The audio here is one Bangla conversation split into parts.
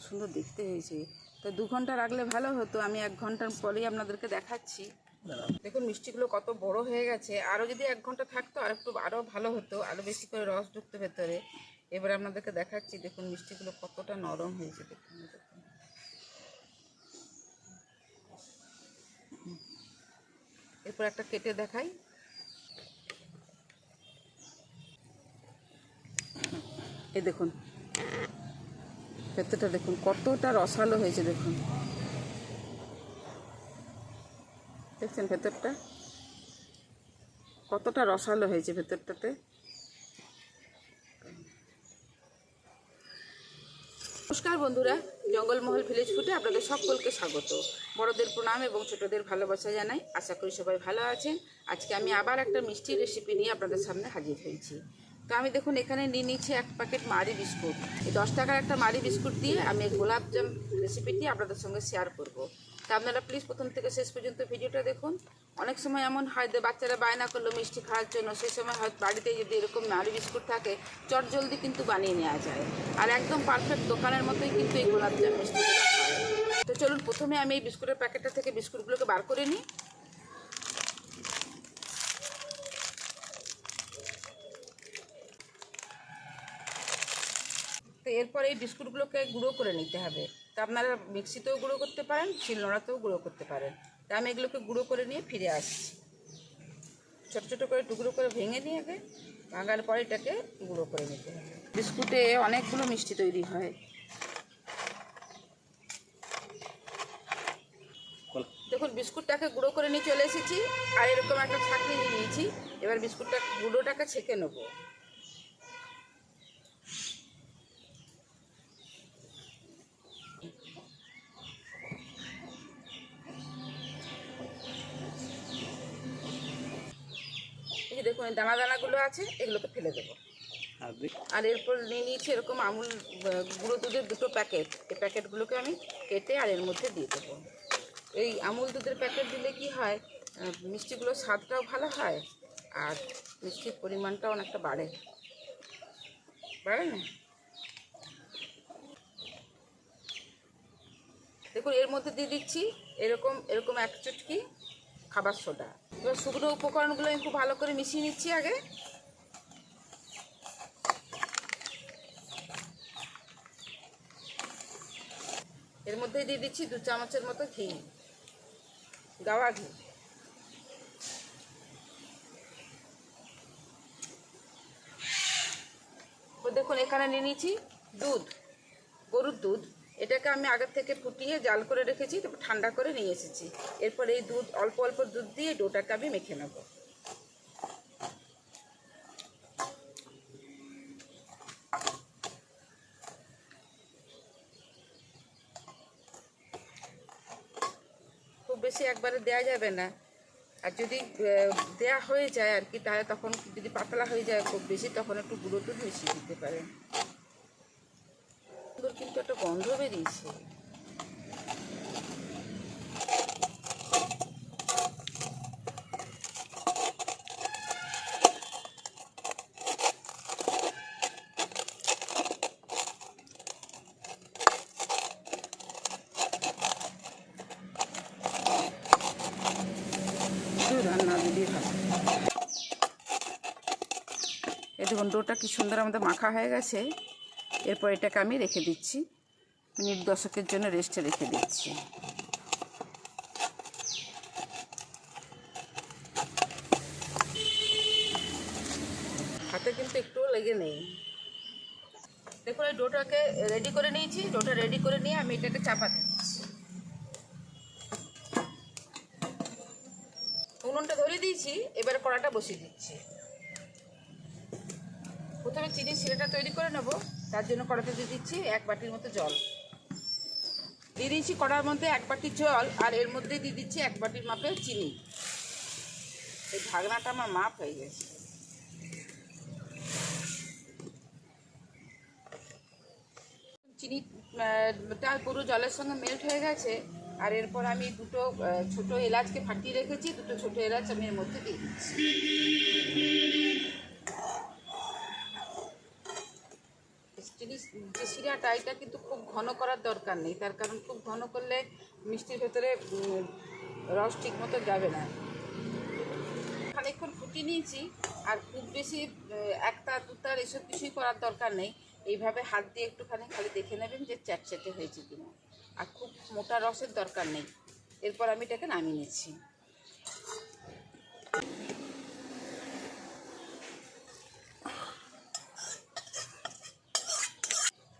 সুন্দর দেখতে হয়েছে। তো 2 ঘন্টা রাখলে ভালো হতো, আমি 1 ঘন্টার পরেই আপনাদেরকে দেখাচ্ছি। দেখুন মিষ্টিগুলো কত বড় হয়ে গেছে। আরও যদি 1 ঘন্টা থাকতো আরও ভালো হতো, আরও বেশি করে রস ঢুকতো ভেতরে। এবার আপনাদেরকে দেখাচ্ছি, দেখুন মিষ্টিগুলো কতটা নরম হয়েছে। দেখুন এরপর একটা কেটে দেখাই। এই দেখুন ভেতরটা দেখুন কতটা রসালো হয়েছে। দেখুন দেখছেন ভেতরটা কতটা রসালো হয়েছে ভেতরটাতে। নমস্কার বন্ধুরা, জঙ্গলমহল ভিলেজ ফুডে আপনাদের সকলকে স্বাগত। বড়দের প্রণাম এবং ছোটদের ভালোবাসা জানাই। আশা করি সবাই ভালো আছেন। আজকে আমি আবার একটা মিষ্টি রেসিপি নিয়ে আপনাদের সামনে হাজির হয়েছি। তো আমি দেখুন এখানে নিয়ে নিচ্ছি 1 প্যাকেট মারি বিস্কুট। এই 10 টাকার একটা মারি বিস্কুট দিয়ে আমি গোলাপজাম রেসিপিটি আপনাদের সঙ্গে শেয়ার করব। তা আপনারা প্লিজ প্রথম থেকে শেষ পর্যন্ত ভিডিওটা দেখুন। অনেক সময় এমন হয় যে বাচ্চারা বায়না করলো মিষ্টি খাওয়ার জন্য, সেই সময় হয়তো বাড়িতে যদি এরকম মারি বিস্কুট থাকে চট জলদি কিন্তু বানিয়ে নেওয়া যায়। আর একদম পারফেক্ট দোকানের মতোই কিন্তু এই গোলাপজাম মিষ্টিগুলো হয়। তো চলুন প্রথমে আমি এই বিস্কুটের প্যাকেটটা থেকে বিস্কুটগুলোকে বার করে নিই। তো এরপর এই বিস্কুটগুলোকে গুঁড়ো করে নিতে হবে। তা আপনারা মিক্সিতেও গুঁড়ো করতে পারেন, শিলনোড়াতেও গুঁড়ো করতে পারেন। তা আমি এগুলোকে গুঁড়ো করে নিয়ে ফিরে আসছি। ছোটো ছোটো করে টুকরো করে ভেঙে নিয়ে আগে ভাঙার পরে এটাকে গুঁড়ো করে নিতে হবে। বিস্কুটে অনেকগুলো মিষ্টি তৈরি হয়। দেখুন বিস্কুটটাকে গুঁড়ো করে নিয়ে চলে এসেছি, আর এরকম একটা ছাঁকনি নিয়ে নিয়েছি। এবার গুঁড়োটাকে ছেঁকে নেবো। এই দেখুন এই দানা দানাগুলো আছে, এগুলোকে ফেলে দেবো। আর এরপর নিয়ে নিয়েছি এরকম আমুল গুঁড়ো দুধের 2টো প্যাকেট। এই প্যাকেটগুলোকে আমি কেটে আর এর মধ্যে দিয়ে দেবো। এই আমুল দুধের প্যাকেট দিলে কি হয়, মিষ্টিগুলোর স্বাদটাও ভালো হয় আর মিষ্টির পরিমাণটাও অনেকটা বাড়ে না। দেখুন এর মধ্যে দিয়ে দিচ্ছি এরকম 1 চুটকি খাবার সোডা। এবার শুকনো উপকরণগুলো আমি খুব ভালো করে মিশিয়ে নিচ্ছি আগে। এর মধ্যে দিয়ে দিচ্ছি 2 চামচের মতো ঘি, গাওয়া ঘি। দেখুন এখানে নিয়ে নিয়েছি দুধ, গরুর দুধ। এটাকে আমি আগের থেকে ফুটিয়ে জাল করে রেখেছি, তারপর ঠান্ডা করে নিয়ে এসেছি। এরপর এই দুধ অল্প অল্প দুধ দিয়ে ডোটাকে আমি মেখে নেব। খুব বেশি একবারে দেওয়া যাবে না, আর যদি দেয়া হয়ে যায় আর কি, তাহলে তখন যদি পাতলা হয়ে যায় খুব বেশি, তখন একটু গুঁড়ো দুধ মিশিয়ে দিতে পারেন। সুন্দর কিন্তু একটা গন্ধ বেরিয়েছে। রান্না দিদি ভালো। এই দেখুন ডোটা কি সুন্দর আমাদের মাখা হয়ে গেছে। এরপর এটাকে আমি রেখে দিচ্ছি, মিনিট 10-এর জন্য রেস্টে রেখে দিচ্ছি। হাতে কিন্তু একটুও লেগে নেই। দেখুন এই ডোটাকে রেডি করে নিয়েছি। ডোটা রেডি করে নিয়ে আমি এটাকে চাপাতে দিচ্ছি। উনুনটা ধরিয়ে দিয়েছি, এবার কড়াটা বসিয়ে দিচ্ছি। প্রথমে চিনি শিরাটা তৈরি করে নেব, তার জন্য কড়াতে দিয়ে দিচ্ছি 1 বাটির মতো জল। দিয়ে দিচ্ছি কড়ার মধ্যে 1 বাটি জল, আর এর মধ্যে দিয়ে দিচ্ছি 1 বাটির মাপে চিনি। এই ঢাকনাটা আমার মাপ হয়ে গেছে। চিনিটা পুরো জলের সঙ্গে মেল্ট হয়ে গেছে। আর এরপর আমি 2টো ছোটো এলাচকে ফাটিয়ে রেখেছি, 2টো ছোটো এলাচ আমি এর মধ্যে দিয়ে দিচ্ছি। চিনি যে শিরাটা ডাইটা কিন্তু খুব ঘন করার দরকার নেই, তার কারণ খুব ঘন করলে মিষ্টির ভেতরে রস ঠিক মতো যাবে না। খানিকক্ষণ ফুটিয়ে নিয়েছি, আর খুব বেশি একটা দুটার এসব কিছুই করার দরকার নেই। এইভাবে হাত দিয়ে একটুখানি খালি দেখে নেবেন যে চ্যাটচ্যাটে হয়েছে কিনা, আর খুব মোটা রসের দরকার নেই। এরপর আমি এটাকে নামিয়ে নিচ্ছি।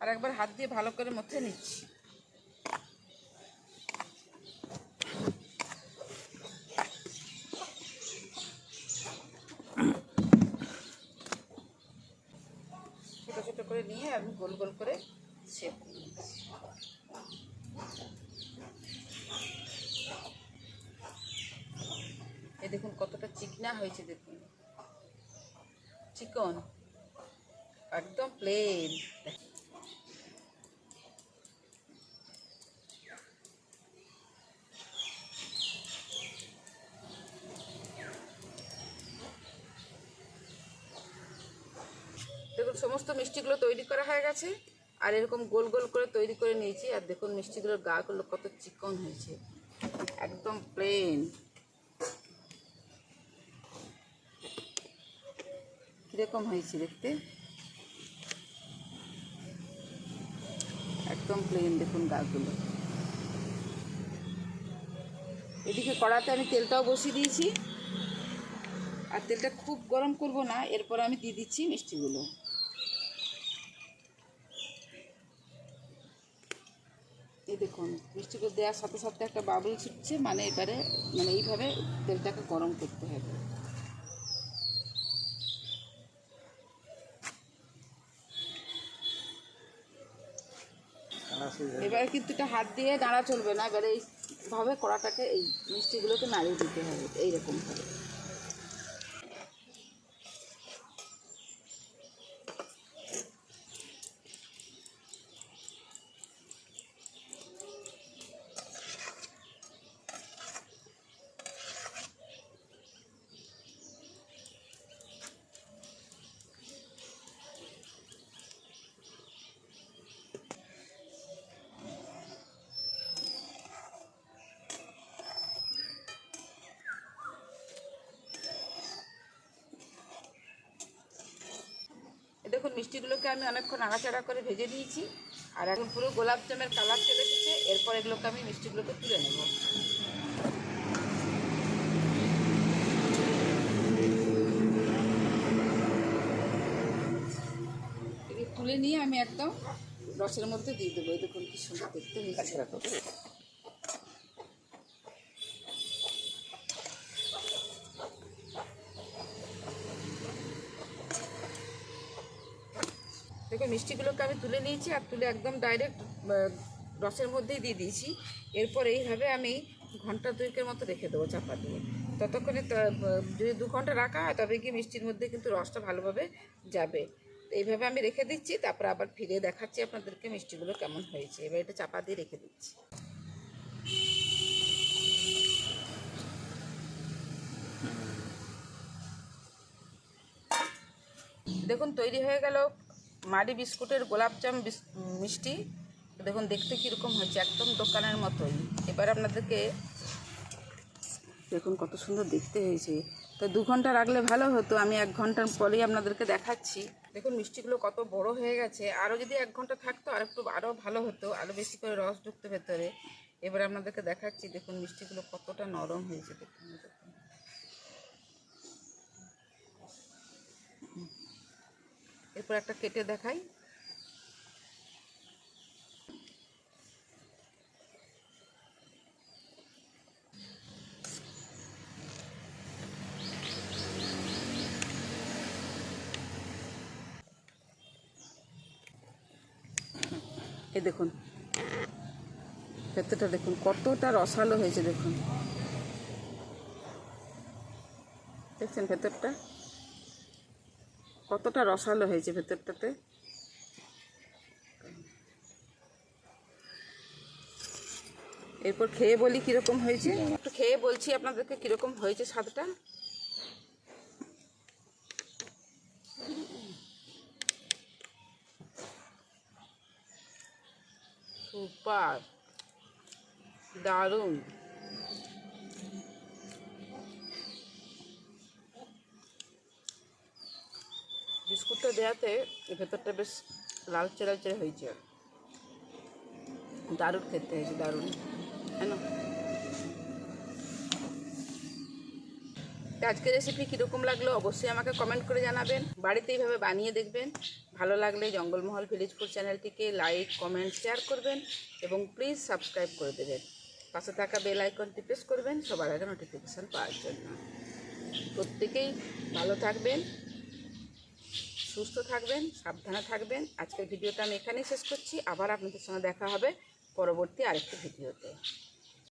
আর একবার হাত দিয়ে ভালো করে মথে নিচ্ছি। ছোটো ছোটো করে নিয়ে আমি গোল গোল করে শেপ নিচ্ছি। এই দেখুন কতটা চিকনা হয়েছে, দেখুন চিকন, একদম প্লেন। দেখুন সমস্ত মিষ্টিগুলো তৈরি করা হয়ে গেছে, আর এরকম গোল গোল করে তৈরি করে নিয়েছি। আর দেখুন মিষ্টিগুলোর গাগুলো কত চিকন হয়েছে, একদম প্লেন। কীরকম হয়েছে দেখতে, একদম প্লেন। দেখুন গাগুলো। এদিকে কড়াতে আমি তেলটাও বসিয়ে দিয়েছি, আর তেলটা খুব গরম করব না। এরপর আমি দিয়ে দিচ্ছি মিষ্টিগুলো। এই দেখুন মিষ্টিগুলো দেওয়ার সাথে সাথে একটা বাবুল ছুটছে, মানে এবারে এইভাবে তেলটাকে গরম করতে হবে। এবার কিন্তু এটা হাত দিয়ে নাড়া চলবে না, এবারে এইভাবে কড়াটাকে এই মিষ্টিগুলোকে নাড়িয়ে দিতে হবে এইরকমভাবে। দেখুন মিষ্টিগুলোকে আমি অনেকক্ষণ নাড়াচাড়া করে ভেজে নিয়েছি, আর এখন পুরো গোলাপ জামের কালার চলে এসেছে। এরপর এগুলোকে আমি মিষ্টিগুলোকে তুলে নেব। তুলে নিয়ে আমি একদম রসের মধ্যে দিয়ে দেবো। দেখুন কি সুন্দর দেখতে হয়েছে। দেখুন মিষ্টিগুলোকে আমি তুলে নিয়েছি, আর তুলে একদম ডাইরেক্ট রসের মধ্যেই দিয়ে দিয়েছি। এরপর এইভাবে আমি ঘন্টা দুয়েকের মতো রেখে দেবো চাপা দিয়ে। ততক্ষণে যদি 2 ঘন্টা রাখা হয় তবে কি মিষ্টির মধ্যে কিন্তু রসটা ভালোভাবে যাবে। এইভাবে আমি রেখে দিচ্ছি, তারপর আবার ফিরে দেখাচ্ছি আপনাদেরকে মিষ্টিগুলো কেমন হয়েছে। এবার এটা চাপা দিয়ে রেখে দিচ্ছি। দেখুন তৈরি হয়ে গেল মারি বিস্কুটের গোলাপজাম মিষ্টি। দেখুন দেখতে কীরকম হয়েছে, একদম দোকানের মতোই। এবার আপনাদেরকে দেখুন কত সুন্দর দেখতে হয়েছে। তো 2 ঘন্টা রাখলে ভালো হতো, আমি 1 ঘন্টার পরেই আপনাদেরকে দেখাচ্ছি। দেখুন মিষ্টিগুলো কত বড় হয়ে গেছে। আরও যদি 1 ঘন্টা থাকতো আরও ভালো হতো, আরও বেশি করে রস ঢুকতো ভেতরে। এবার আপনাদেরকে দেখাচ্ছি। দেখুন মিষ্টিগুলো কতটা নরম হয়েছে। দেখুন এরপর একটা কেটে দেখাই। এই দেখুন ভেতরটা দেখুন কতটা রসালো হয়েছে। দেখুন দেখছেন ভেতরটা কতটা রসালো হয়েছে ভেতরটাতে। এরপর খেয়ে বলি কীরকম হয়েছে। একটু খেয়ে বলছি আপনাদেরকে কীরকম হয়েছে স্বাদটা। সুপার, দারুণ। বিস্কুটটা দেওয়াতে ভেতরটা বেশ লালচে লালচে হয়েছে, দারুণ খেতে হয়েছে, দারুণ। কেন আজকের রেসিপি কীরকম লাগলো অবশ্যই আমাকে কমেন্ট করে জানাবেন। বাড়িতে এইভাবে বানিয়ে দেখবেন। ভালো লাগলে জঙ্গলমহল ভিলেজ ফুড চ্যানেলটিকে লাইক, কমেন্ট, শেয়ার করবেন এবং প্লিজ সাবস্ক্রাইব করে দেবেন। পাশে থাকা বেল আইকনটি প্রেস করবেন সবার আগে নোটিফিকেশান পাওয়ার জন্য। প্রত্যেকেই ভালো থাকবেন, সুস্থ থাকবেন, সাবধানে থাকবেন। আজকের ভিডিওটা আমি এখানেই শেষ করছি। আবার আপনাদের সঙ্গে দেখা হবে পরবর্তী আরেকটি ভিডিওতে।